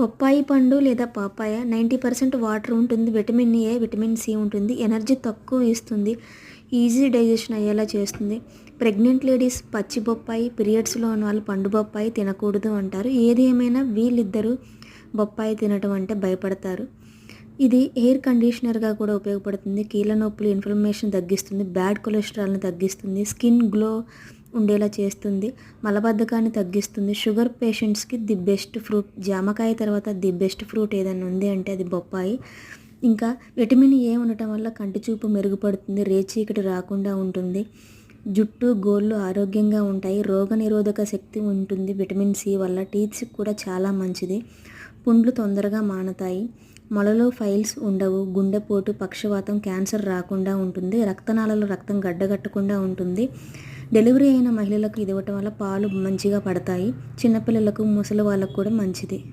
బొప్పాయి పండు లేదా పాపాయ 90% వాటర్ ఉంటుంది. విటమిన్ ఏ, విటమిన్ సి ఉంటుంది. ఎనర్జీ తక్కువ ఇస్తుంది. ఈజీ డైజెషన్ అయ్యేలా చేస్తుంది. ప్రెగ్నెంట్ లేడీస్ పచ్చి బొప్పాయి, పీరియడ్స్లో ఉన్న వాళ్ళు పండు బొప్పాయి తినకూడదు అంటారు. ఏది ఏమైనా వీళ్ళిద్దరూ బొప్పాయి తినటం అంటే భయపడతారు. ఇది హెయిర్ కండిషనర్గా కూడా ఉపయోగపడుతుంది. కీళ్ళ నొప్పులు, ఇన్ఫ్లమేషన్ తగ్గిస్తుంది. బ్యాడ్ కొలెస్ట్రాల్ని తగ్గిస్తుంది. స్కిన్ గ్లో ఉండేలా చేస్తుంది. మలబద్ధకాన్ని తగ్గిస్తుంది. షుగర్ పేషెంట్స్కి ది బెస్ట్ ఫ్రూట్. జామకాయ తర్వాత ది బెస్ట్ ఫ్రూట్ ఏదైనా ఉంది అంటే అది బొప్పాయి. ఇంకా విటమిన్ ఏ ఉండటం వల్ల కంటి చూపు మెరుగుపడుతుంది. రేచీకటి రాకుండా ఉంటుంది. జుట్టు, గోళ్ళు ఆరోగ్యంగా ఉంటాయి. రోగనిరోధక శక్తి ఉంటుంది విటమిన్ సి వల్ల. టీత్స్కి కూడా చాలా మంచిది. పుండ్లు తొందరగా మానతాయి. మొలలో ఫైల్స్ ఉండవు. గుండెపోటు, పక్షవాతం, క్యాన్సర్ రాకుండా ఉంటుంది. రక్తనాళాలలో రక్తం గడ్డగట్టకుండా ఉంటుంది. డెలివరీ అయిన మహిళలకు ఇది ఇవ్వటం వల్ల పాలు మంచిగా పడతాయి. చిన్నపిల్లలకు, ముసలి వాళ్ళకు కూడా మంచిది.